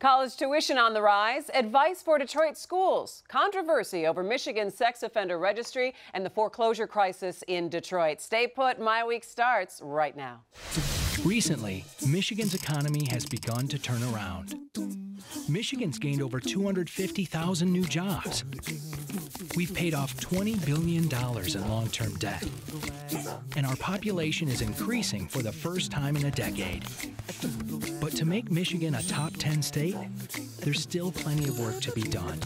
College tuition on the rise, advice for Detroit schools, controversy over Michigan's sex offender registry, and the foreclosure crisis in Detroit. Stay put, MiWeek starts right now. Recently, Michigan's economy has begun to turn around. Michigan's gained over 250,000 new jobs. We've paid off $20 billion in long-term debt. And our population is increasing for the first time in a decade. But to make Michigan a top 10 state, there's still plenty of work to be done.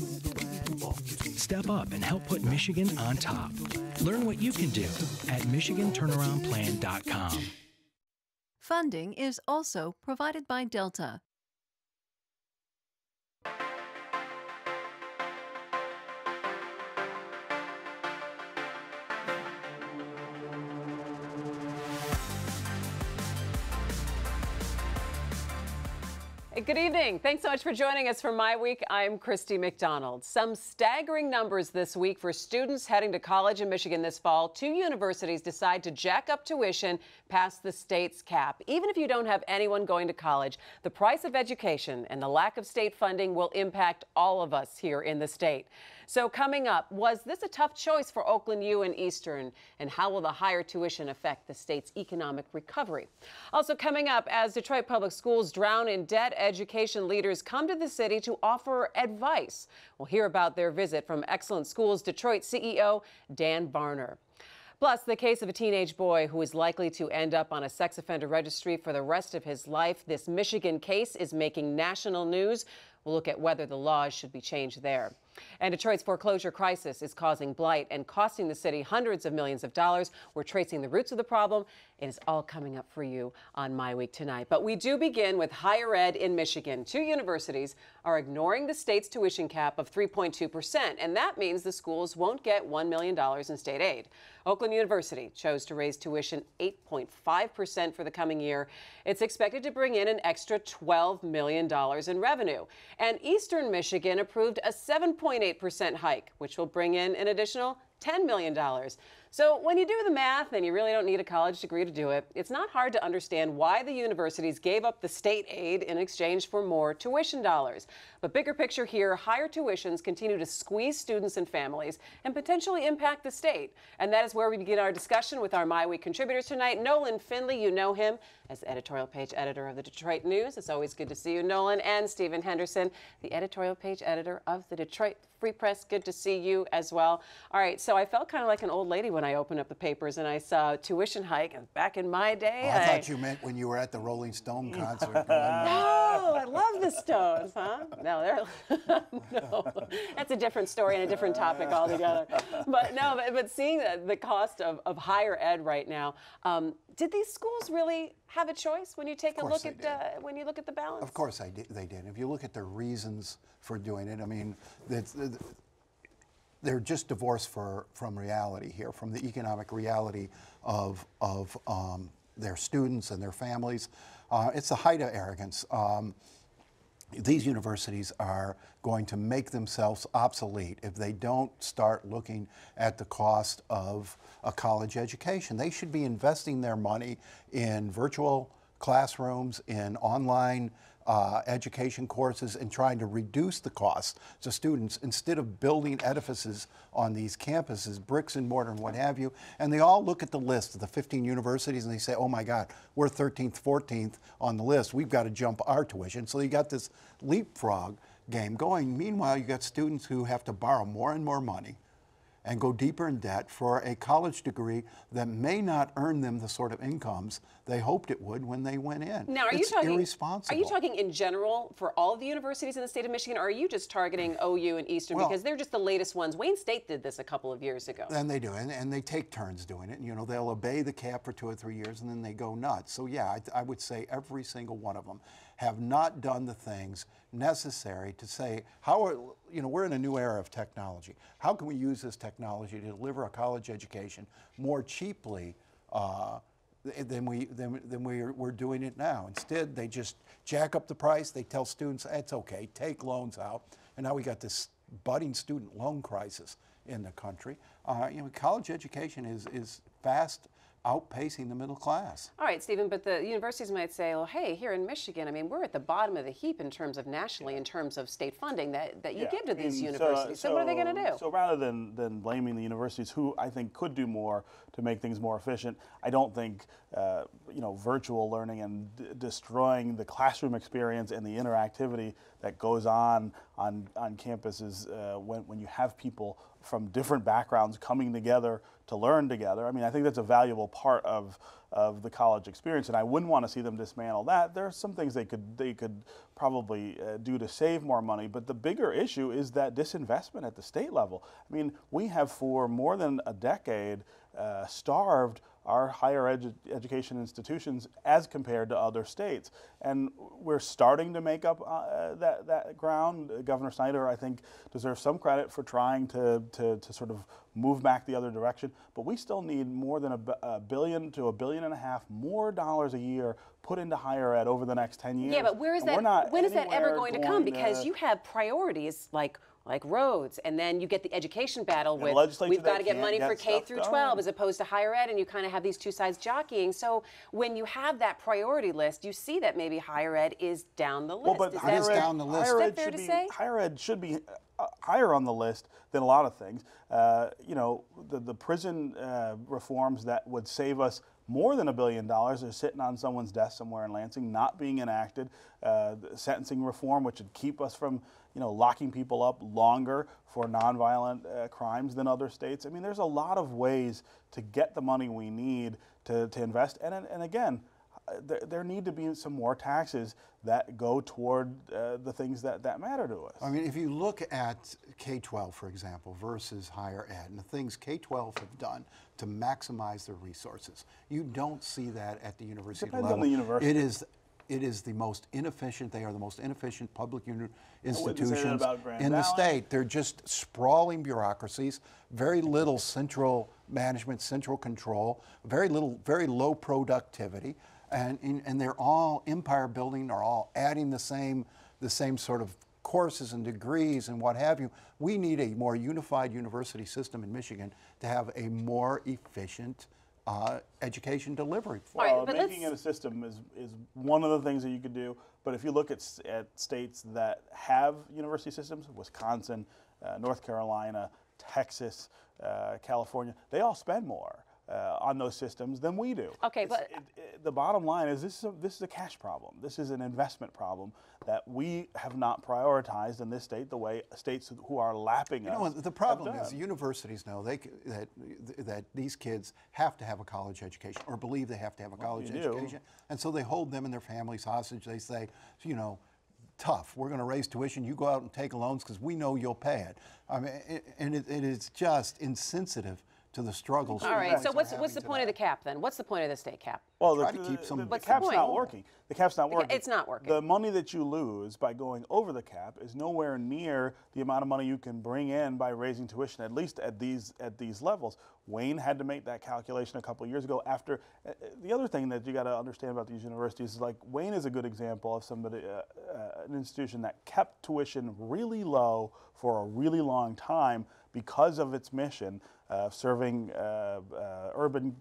Step up and help put Michigan on top. Learn what you can do at MichiganTurnaroundPlan.com. Funding is also provided by Delta. Good evening. Thanks so much for joining us for MiWeek. I'm Christy McDonald. Some staggering numbers this week for students heading to college in Michigan this fall. 2 universities decide to jack up tuition past the state's cap. Even if you don't have anyone going to college, the price of education and the lack of state funding will impact all of us here in the state. So coming up, was this a tough choice for Oakland U and Eastern? And how will the higher tuition affect the state's economic recovery? Also coming up, as Detroit Public Schools drown in debt, education leaders come to the city to offer advice. We'll hear about their visit from Excellent Schools Detroit CEO Dan Varner. Plus, the case of a teenage boy who is likely to end up on a sex offender registry for the rest of his life. This Michigan case is making national news. We'll look at whether the laws should be changed there. And Detroit's foreclosure crisis is causing blight and costing the city hundreds of millions of dollars. We're tracing the roots of the problem. It is all coming up for you on MiWeek tonight. But we do begin with higher ed in Michigan. 2 universities are ignoring the state's tuition cap of 3.2%, and that means the schools won't get $1 million in state aid. Oakland University chose to raise tuition 8.5% for the coming year. It's expected to bring in an extra $12 million in revenue. And Eastern Michigan approved a 7.8% hike, which will bring in an additional $10 million. So when you do the math, and you really don't need a college degree to do it, it's not hard to understand why the universities gave up the state aid in exchange for more tuition dollars. But bigger picture here, higher tuitions continue to squeeze students and families and potentially impact the state. And that is where we begin our discussion with our MiWeek contributors tonight. Nolan Finley, you know him as editorial page editor of the Detroit News. It's always good to see you, Nolan. And Stephen Henderson, the editorial page editor of the Detroit Free Press. Good to see you as well. All right, so I felt kind of like an old lady when I opened up the papers and I saw tuition hike. And back in my day, I thought you meant when you were at the Rolling Stone concert. No, I love the Stones, huh? No, no, that's a different story and a different topic altogether. But no, but seeing the cost of higher ed right now, did these schools really have a choice when you take a look at when you look at the balance? Of course they did. If you look at the reasons for doing it, I mean, they're just divorced from reality here, from the economic reality of their students and their families. It's the height of arrogance. These universities are going to make themselves obsolete if they don't start looking at the cost of a college education. They should be investing their money in virtual classrooms, in online education courses, and trying to reduce the cost to students instead of building edifices on these campuses, bricks and mortar and what have you. And they all look at the list of the 15 universities and they say, oh my God, we're 13th, 14th on the list. We've got to jump our tuition. So you got this leapfrog game going. Meanwhile, you got students who have to borrow more and more money and go deeper in debt for a college degree that may not earn them the sort of incomes they hoped it would when they went in. Now, it's irresponsible. Are you talking in general for all of the universities in the state of Michigan, or are you just targeting OU and Eastern because they're just the latest ones? Wayne State did this a couple of years ago. And they do, and they take turns doing it. You know, they'll obey the cap for 2 or 3 years, and then they go nuts. So yeah, I would say every single one of them have not done the things necessary to say, we're in a new era of technology. How can we use this technology to deliver a college education more cheaply than we're doing it now? Instead, they just jack up the price. They tell students, it's okay, take loans out. And now we got this budding student loan crisis in the country. College education is fast outpacing the middle class. All right, Stephen, but the universities might say, well, hey, here in Michigan, I mean, we're at the bottom of the heap in terms of nationally, in terms of state funding that you give to these universities. So what are they going to do? So rather than blaming the universities, who I think could do more to make things more efficient, I don't think virtual learning and destroying the classroom experience and the interactivity that goes on campuses when you have people from different backgrounds coming together to learn together. I mean, I think that's a valuable part of the college experience, and I wouldn't want to see them dismantle that. There are some things they could probably do to save more money, but the bigger issue is that disinvestment at the state level. I mean, we have for more than a decade starved our higher education institutions as compared to other states. And we're starting to make up that ground. Governor Snyder, I think, deserves some credit for trying to sort of move back the other direction. But we still need more than $1 billion to $1.5 billion more dollars a year put into higher ed over the next 10 years. Yeah, but where is that? When is that ever going to come? Because you have priorities like roads, and then you get the education battle with we've got to get money for K through 12 as opposed to higher ed, and you kind of have these two sides jockeying. So when you have that priority list, you see that maybe higher ed is down the list. Well, but is that down the list? Is that fair to say? Higher ed should be higher on the list than a lot of things. The prison reforms that would save us more than $1 billion are sitting on someone's desk somewhere in Lansing, not being enacted. The sentencing reform, which would keep us from locking people up longer for nonviolent crimes than other states. I mean, there's a lot of ways to get the money we need to invest. And again, there need to be some more taxes that go toward the things that matter to us. I mean, if you look at K-12, for example, versus higher ed, and the things K-12 have done to maximize their resources, you don't see that at the university level. Depends on the university. It is the most inefficient. They are the most inefficient public institutions in the Valley. state. They're just sprawling bureaucracies, very little central management, central control, very low productivity, and they're all empire building. They're all adding the same sort of courses and degrees and what have you. We need a more unified university system in Michigan to have a more efficient education delivery for. Right, making it a system is one of the things that you could do. But if you look at states that have university systems, Wisconsin, North Carolina, Texas, California, they all spend more on those systems than we do. Okay, but the bottom line is this is a cash problem. This is an investment problem that we have not prioritized in this state the way states who are lapping us. The problem is the universities know that these kids have to have a college education or believe they have to have a college education, and so they hold them and their families hostage. They say, tough, we're going to raise tuition, you go out and take loans because we know you'll pay it. I mean, it is just insensitive to the struggles. All right, so what's the point of the cap then? What's the point of the state cap? Well, the cap's not working. The cap's not working. It's not working. The money that you lose by going over the cap is nowhere near the amount of money you can bring in by raising tuition, at least at these levels. Wayne had to make that calculation a couple of years ago. After the other thing that you got to understand about these universities is like Wayne is a good example of somebody, an institution that kept tuition really low for a really long time because of its mission. Serving urban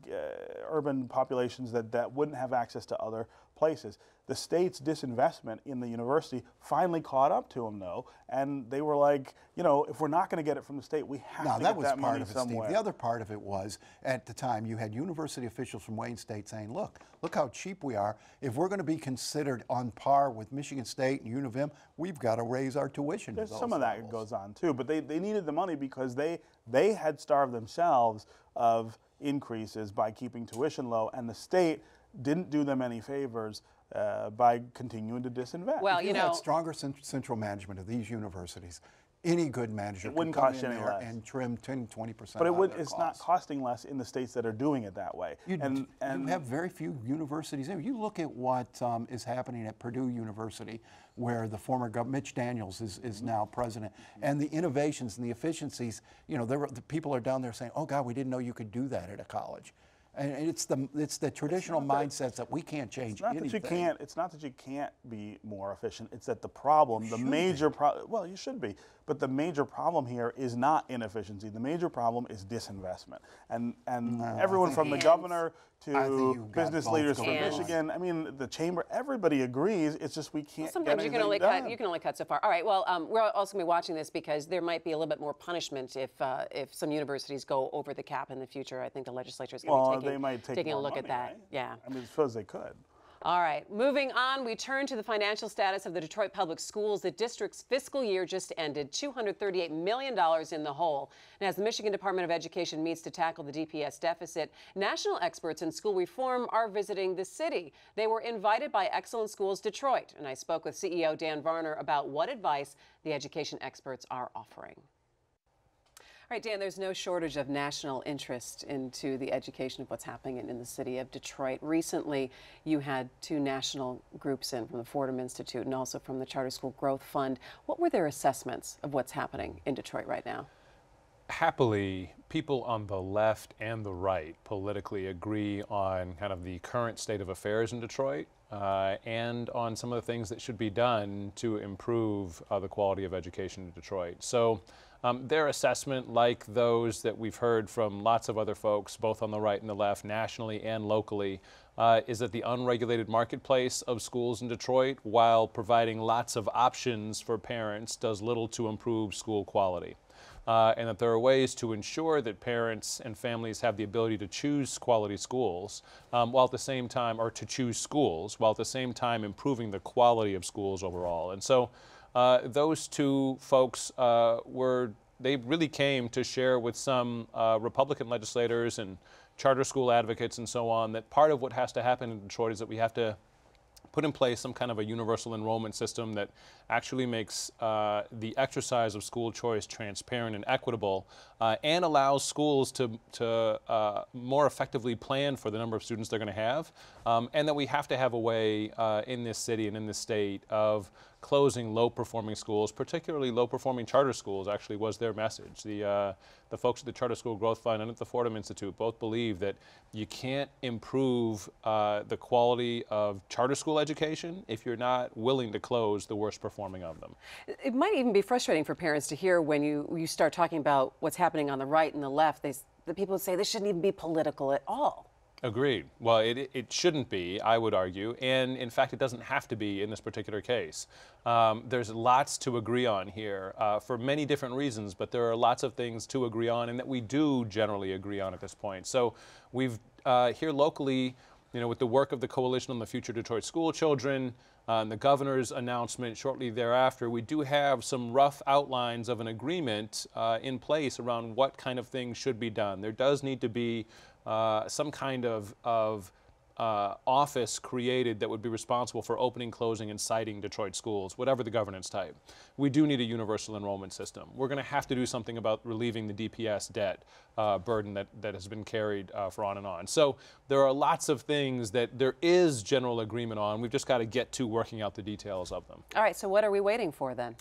populations that wouldn't have access to other places. The state's disinvestment in the university finally caught up to them, though, and they were like, if we're not going to get it from the state, we have to get that money somewhere. The other part of it was, at the time, you had university officials from Wayne State saying, look how cheap we are. If we're going to be considered on par with Michigan State and U of M, we've got to raise our tuition. There's some of that goes on, too, but they needed the money because they had starved themselves of increases by keeping tuition low, and the state didn't do them any favors by continuing to disinvest. Well, if you had stronger central management of these universities, any good manager wouldn't could come cost in any there less. and trim 10-20%. But it's not costing less in the states that are doing it that way. You have very few universities. You look at what is happening at Purdue University, where the former governor, Mitch Daniels, is now president, and the innovations and the efficiencies. The people are down there saying, "Oh God, we didn't know you could do that at a college." And it's the traditional mindsets that we can't change anything. It's not that you can't be more efficient. It's that the problem, the major problem, well, you should be, but the major problem here is not inefficiency. The major problem is disinvestment. And everyone from the governor to business leaders from Michigan, I mean, the chamber, everybody agrees. It's just we can't. Sometimes you can only cut so far. All right. Well, we're also going to be watching this because there might be a little bit more punishment if some universities go over the cap in the future. I think the legislature is going to be taking a look at that. Right? Yeah. I mean, I suppose they could. All right, moving on, we turn to the financial status of the Detroit Public Schools. The district's fiscal year just ended, $238 million in the hole. And as the Michigan Department of Education meets to tackle the DPS deficit, national experts in school reform are visiting the city. They were invited by Excellent Schools Detroit, and I spoke with CEO Dan Varner about what advice the education experts are offering. All right, Dan, there's no shortage of national interest into the education of what's happening in the city of Detroit. Recently, you had two national groups in from the Fordham Institute and also from the Charter School Growth Fund. What were their assessments of what's happening in Detroit right now? Happily, people on the left and the right politically agree on kind of the current state of affairs in Detroit and on some of the things that should be done to improve the quality of education in Detroit. So their assessment, like those that we've heard from lots of other folks, both on the right and the left, nationally and locally, is that the unregulated marketplace of schools in Detroit, while providing lots of options for parents, does little to improve school quality. And that there are ways to ensure that parents and families have the ability to choose quality schools while at the same time, or to choose schools, while at the same time improving the quality of schools overall. And so those two folks they really came to share with some Republican legislators and charter school advocates and so on that part of what has to happen in Detroit is that we have to put in place some kind of a universal enrollment system that actually makes the exercise of school choice transparent and equitable and allows schools to more effectively plan for the number of students they're going to have, and that we have to have a way in this city and in this state of closing low-performing schools, particularly low-performing charter schools, actually was their message. The folks at the Charter School Growth Fund and at the Fordham Institute both believe that you can't improve the quality of charter school education if you're not willing to close the worst performing of them. It might even be frustrating for parents to hear when you start talking about what's happening on the right and the left. The people say this shouldn't even be political at all. Agreed. Well, it shouldn't be, I would argue, and in fact it doesn't have to be in this particular case. There's lots to agree on here for many different reasons, but there are lots of things to agree on and that we do generally agree on at this point. So we've here locally, with the work of the Coalition on the Future Detroit School Children, and the governor's announcement shortly thereafter, we do have some rough outlines of an agreement in place around what kind of things should be done. There does need to be some kind of office created that would be responsible for opening, closing, and citing Detroit schools, whatever the governance type. We do need a universal enrollment system. We're going to have to do something about relieving the DPS debt burden that has been carried for on and on. So there are lots of things that there is general agreement on. We've just got to get to working out the details of them. All right, so what are we waiting for then?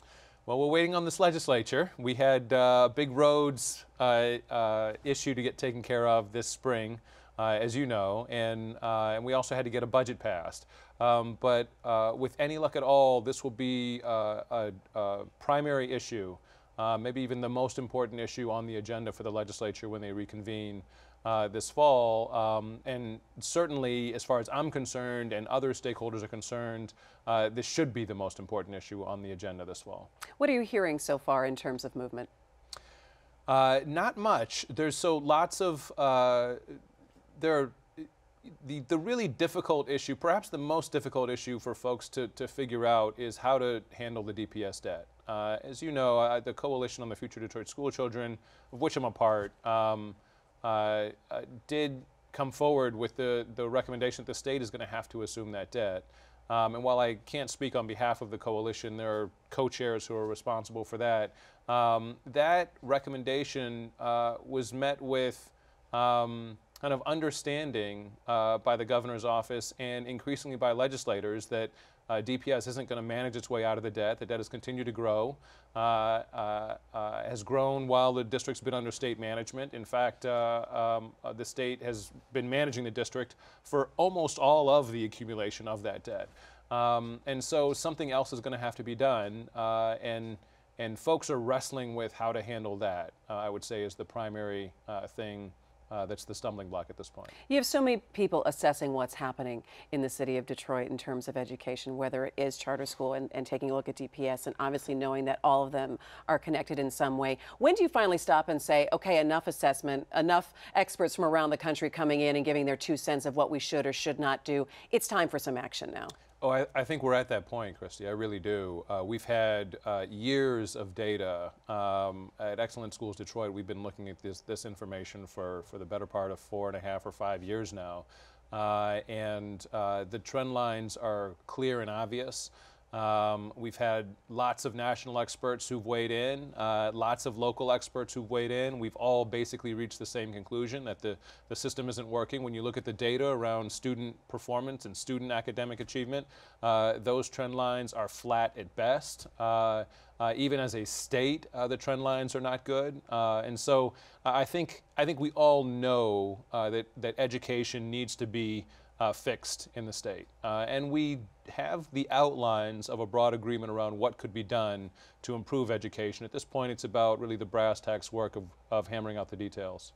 Well, we're waiting on this legislature. We had big roads issue to get taken care of this spring, as you know, and we also had to get a budget passed. But with any luck at all, this will be a primary issue, maybe even the most important issue on the agenda for the legislature when they reconvene this fall. And certainly, as far as I'm concerned and other stakeholders are concerned, this should be the most important issue on the agenda this fall. What are you hearing so far in terms of movement? Not much. There's lots of, the really difficult issue, perhaps the most difficult issue for folks to figure out is how to handle the DPS debt. As you know, the Coalition on the Future Detroit School Children, of which I'm a part, did come forward with the recommendation that the state is going to have to assume that debt. And while I can't speak on behalf of the coalition, there are co-chairs who are responsible for that. That recommendation was met with kind of understanding by the governor's office and increasingly by legislators that DPS isn't going to manage its way out of the debt. The debt has continued to grow, has grown while the district's been under state management. In fact, the state has been managing the district for almost all of the accumulation of that debt. And so something else is going to have to be done, and folks are wrestling with how to handle that, I would say, is the primary thing that's the stumbling block at this point. You have so many people assessing what's happening in the city of Detroit in terms of education, whether it is charter school and taking a look at DPS, and obviously knowing that all of them are connected in some way. When do you finally stop and say, okay, enough assessment, enough experts from around the country coming in and giving their 2 cents of what we should or should not do? It's time for some action now. Oh, I think we're at that point, Christy. I really do. We've had years of data at Excellent Schools Detroit. We've been looking at this information for the better part of 4.5 or 5 years now, and the trend lines are clear and obvious. We've had lots of national experts who've weighed in, lots of local experts who've weighed in. We've all basically reached the same conclusion, that the system isn't working. When you look at the data around student performance and student academic achievement, those trend lines are flat at best. Even as a state, the trend lines are not good. And so I think we all know that education needs to be fixed in the state. And we have the outlines of a broad agreement around what could be done to improve education. At this point, it's about really the brass tacks work of hammering out the details.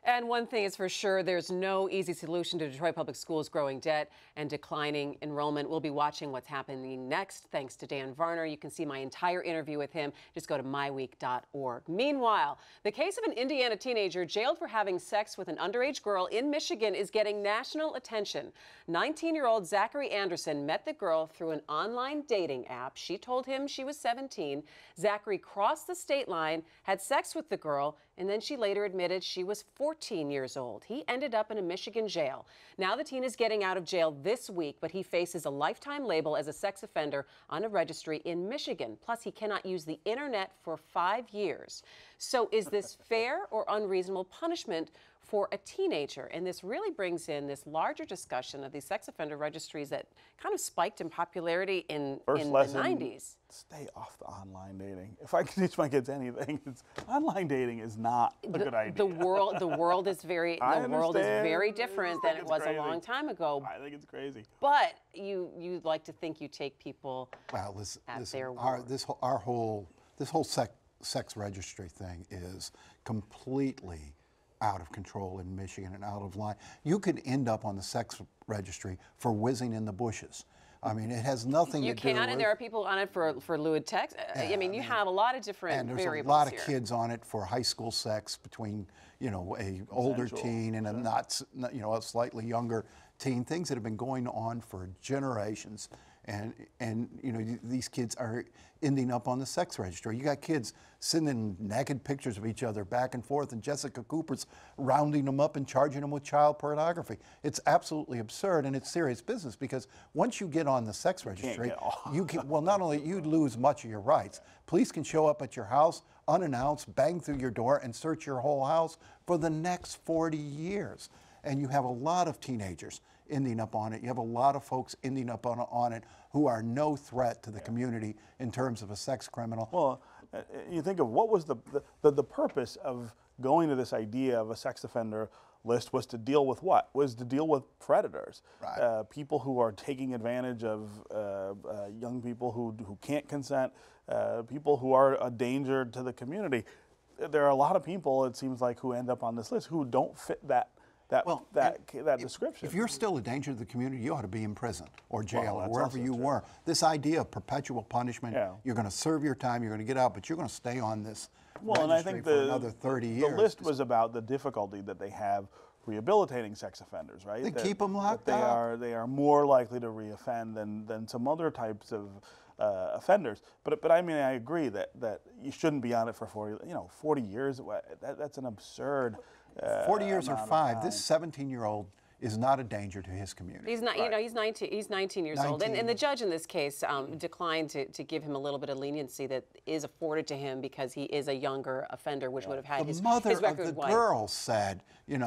And one thing is for sure, there's no easy solution to Detroit Public Schools' growing debt and declining enrollment. We'll be watching what's happening next. Thanks to Dan Varner. You can see my entire interview with him. Just go to MiWeek.org. Meanwhile, the case of an Indiana teenager jailed for having sex with an underage girl in Michigan is getting national attention. 19-year-old Zachary Anderson met the girl through an online dating app. She told him she was 17. Zachary crossed the state line, had sex with the girl, and then she later admitted she was 14 years old. He ended up in a Michigan jail. Now the teen is getting out of jail this week, but he faces a lifetime label as a sex offender on a registry in Michigan. Plus, he cannot use the internet for 5 years. So is this fair or unreasonable punishment for a teenager? And this really brings in this larger discussion of these sex offender registries that kind of spiked in popularity in the 90s. Stay off the online dating. If I can teach my kids anything, online dating is not a good idea. The world is very different than it was a long time ago. I think it's crazy. But you like to think you take people at their word. This whole sex registry thing is completely out of control in Michigan and out of line. You could end up on the sex registry for whizzing in the bushes. I mean, it has nothing to do with... You can, and there are people on it for lewd text. I mean, you have a lot of different variables here. And there's a lot of kids on it for high school sex between, a older teen and a slightly younger teen. Things that have been going on for generations. And these kids are ending up on the sex registry. You got kids sending naked pictures of each other back and forth, and Jessica Cooper's rounding them up and charging them with child pornography. It's absolutely absurd, and it's serious business, because once you get on the sex registry, not only you lose much of your rights. Police can show up at your house unannounced, bang through your door, and search your whole house for the next 40 years. And you have a lot of teenagers ending up on it. You have a lot of folks ending up on it who are no threat to the community in terms of a sex criminal. Well, you think of what was the purpose of going to this idea of a sex offender list was to deal with what? Was to deal with predators, right. People who are taking advantage of young people who can't consent, people who are a danger to the community. There are a lot of people, it seems like, who end up on this list who don't fit that description. If you're still a danger to the community, you ought to be in prison or jail or wherever you were. This idea of perpetual punishment, you're going to serve your time, you're going to get out, but you're going to stay on this registry for another 30 years. The list was about the difficulty that they have rehabilitating sex offenders, right? They keep them locked up. They are more likely to reoffend than some other types of offenders. But I mean, I agree that you shouldn't be on it for 40 years. That's an absurd 40 years or 5. This 17-year-old is not a danger to his community. He's not. He's 19. He's 19 years old, and the judge in this case declined to give him a little bit of leniency that is afforded to him because he is a younger offender, which would have had his record The mother of the girl said,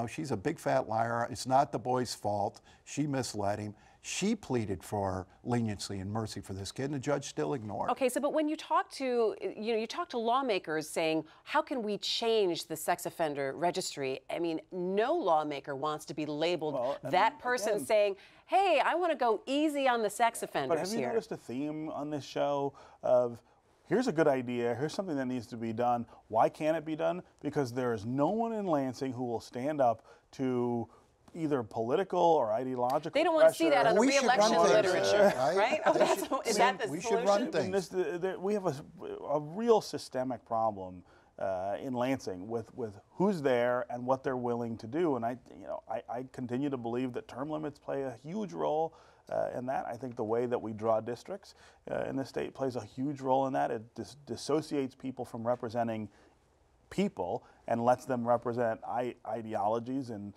she's a big fat liar. It's not the boy's fault. She misled him. She pleaded for leniency and mercy for this kid, and the judge still ignored. Okay, so but when you talk to, you talk to lawmakers saying, how can we change the sex offender registry? I mean, no lawmaker wants to be labeled that person again, saying, hey, I want to go easy on the sex offenders But have you here. noticed a theme on this show of, here's a good idea, here's something that needs to be done. Why can't it be done? Because there is no one in Lansing who will stand up to either political or ideological They don't want to see that on the We should re-election run things, literature, right? right? Oh, is that the we solution? should run things. We have a real systemic problem in Lansing with who's there and what they're willing to do. And I continue to believe that term limits play a huge role in that. I think the way that we draw districts in the state plays a huge role in that. It dissociates people from representing people and lets them represent ideologies and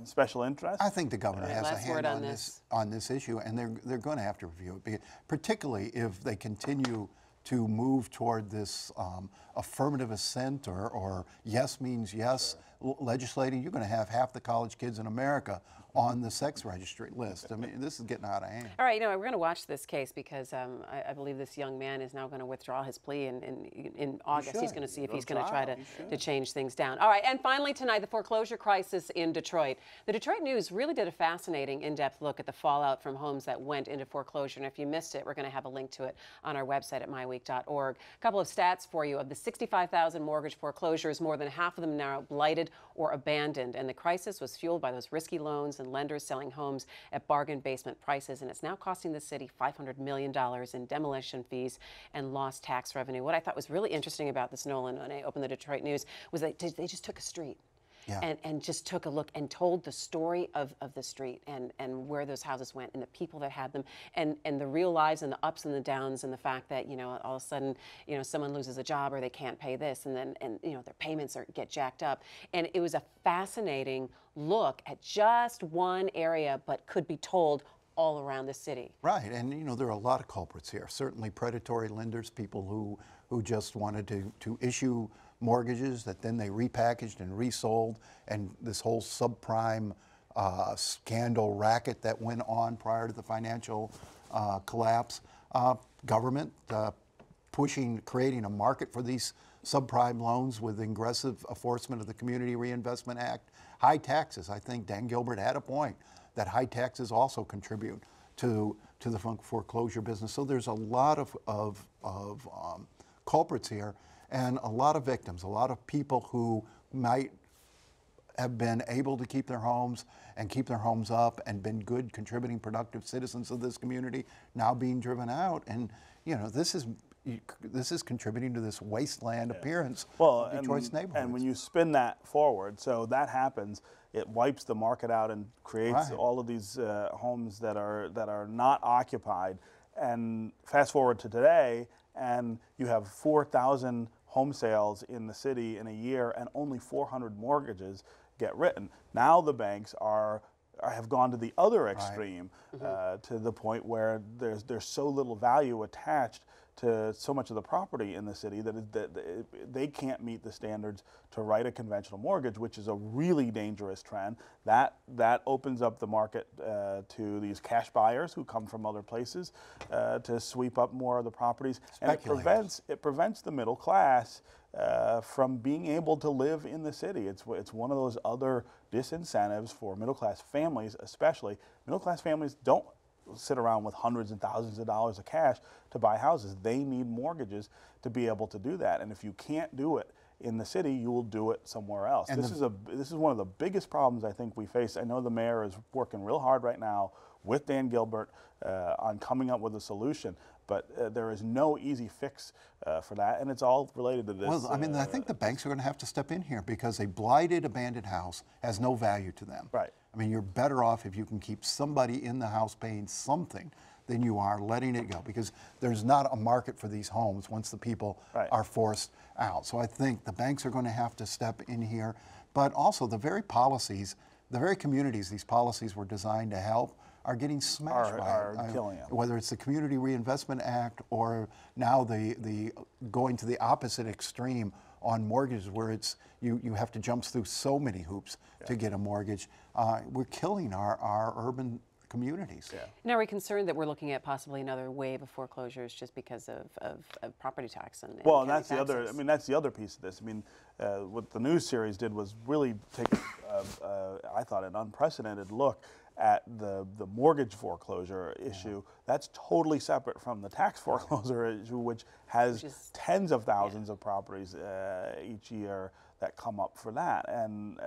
special interests. I think the governor has a Last hand word on this issue, and they're going to have to review it, particularly if they continue to move toward this affirmative assent or yes means yes legislating. You're going to have half the college kids in America on the sex registry list. I mean, this is getting out of hand. All right, we're going to watch this case because I believe this young man is now going to withdraw his plea in August. He's going to see if he's going to try to change things down. All right, and finally tonight, the foreclosure crisis in Detroit. The Detroit News really did a fascinating in-depth look at the fallout from homes that went into foreclosure. And if you missed it, we're going to have a link to it on our website at MiWeek.org. A couple of stats for you. Of the 65,000 mortgage foreclosures, more than half of them now blighted or abandoned. And the crisis was fueled by those risky loans and lenders selling homes at bargain basement prices, and it's now costing the city $500 million in demolition fees and lost tax revenue. What I thought was really interesting about this, Nolan, when I opened the Detroit News, was that they just took a street. Yeah. And just took a look and told the story of the street and where those houses went and the people that had them and the real lives and the ups and the downs and the fact that, all of a sudden, someone loses a job or they can't pay this and their payments get jacked up. And it was a fascinating look at just one area, but could be told all around the city. Right, and there are a lot of culprits here. Certainly predatory lenders, people who just wanted to issue mortgages that then they repackaged and resold, and this whole subprime scandal racket that went on prior to the financial collapse. Government creating a market for these subprime loans with aggressive enforcement of the Community Reinvestment Act. High taxes. I think Dan Gilbert had a point that high taxes also contribute to the foreclosure business. So there's a lot of culprits here, and a lot of victims, a lot of people who might have been able to keep their homes and keep their homes up and been good, contributing, productive citizens of this community, now being driven out. And this is contributing to this wasteland appearance of Detroit's neighborhoods. And when you spin that forward, so that happens, it wipes the market out and creates all of these homes that are not occupied. And fast forward to today, and you have 4,000 home sales in the city in a year, and only 400 mortgages get written. Now the banks have gone to the other extreme, to the point where there's so little value attached to so much of the property in the city that they can't meet the standards to write a conventional mortgage, which is a really dangerous trend. That opens up the market to these cash buyers who come from other places to sweep up more of the properties, and it prevents the middle class from being able to live in the city. It's one of those other disincentives for middle class families, especially. Middle class families don't sit around with hundreds and thousands of dollars of cash to buy houses. They need mortgages to be able to do that. And if you can't do it in the city, you will do it somewhere else. And this is one of the biggest problems I think we face. I know the mayor is working real hard right now with Dan Gilbert on coming up with a solution, but there is no easy fix for that, and it's all related to this. Well, I mean, I think the banks are going to have to step in here because a blighted, abandoned house has no value to them. Right. I mean, you're better off if you can keep somebody in the house paying something than you are letting it go, because there's not a market for these homes once the people are forced out. So I think the banks are going to have to step in here, but also the very policies, the very communities these policies were designed to help are getting smashed by killing them. Whether it's the Community Reinvestment Act or now the going to the opposite extreme on mortgages, where it's you have to jump through so many hoops to get a mortgage. We're killing our urban communities. Yeah. Now, are we concerned that we're looking at possibly another wave of foreclosures just because of property tax and Well, and county that's the other. I taxes? mean, that's the other piece of this. I mean, what the news series did was really take, I thought, an unprecedented look at the mortgage foreclosure issue. That's totally separate from the tax foreclosure issue, which has tens of thousands of properties each year that come up for that. And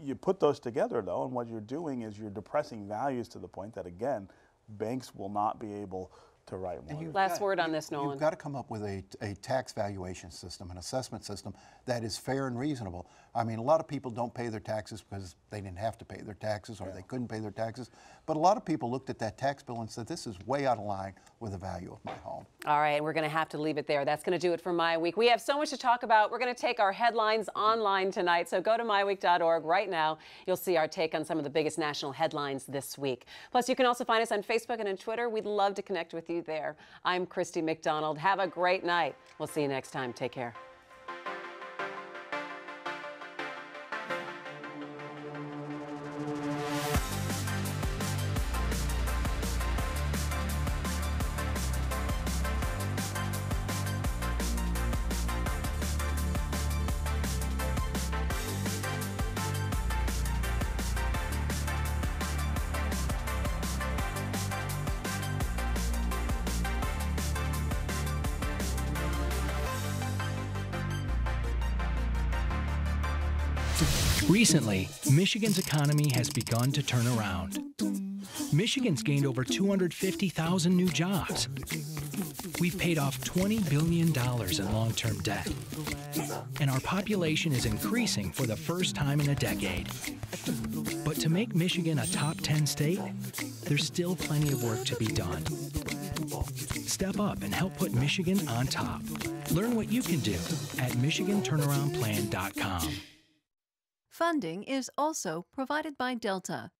you put those together, though, and what you're doing is you're depressing values to the point that, again, banks will not be able to write more. Last word on this, Nolan. You've got to come up with a tax valuation system, an assessment system that is fair and reasonable. I mean, a lot of people don't pay their taxes because they didn't have to pay their taxes or they couldn't pay their taxes. But a lot of people looked at that tax bill and said, this is way out of line with the value of my home. All right, we're going to have to leave it there. That's going to do it for My Week. We have so much to talk about. We're going to take our headlines online tonight, so go to myweek.org right now. You'll see our take on some of the biggest national headlines this week. Plus, you can also find us on Facebook and on Twitter. We'd love to connect with you there. I'm Christy McDonald. Have a great night. We'll see you next time. Take care. Recently, Michigan's economy has begun to turn around. Michigan's gained over 250,000 new jobs. We've paid off $20 billion in long-term debt. And our population is increasing for the first time in a decade. But to make Michigan a top 10 state, there's still plenty of work to be done. Step up and help put Michigan on top. Learn what you can do at MichiganTurnaroundPlan.com. Funding is also provided by Delta,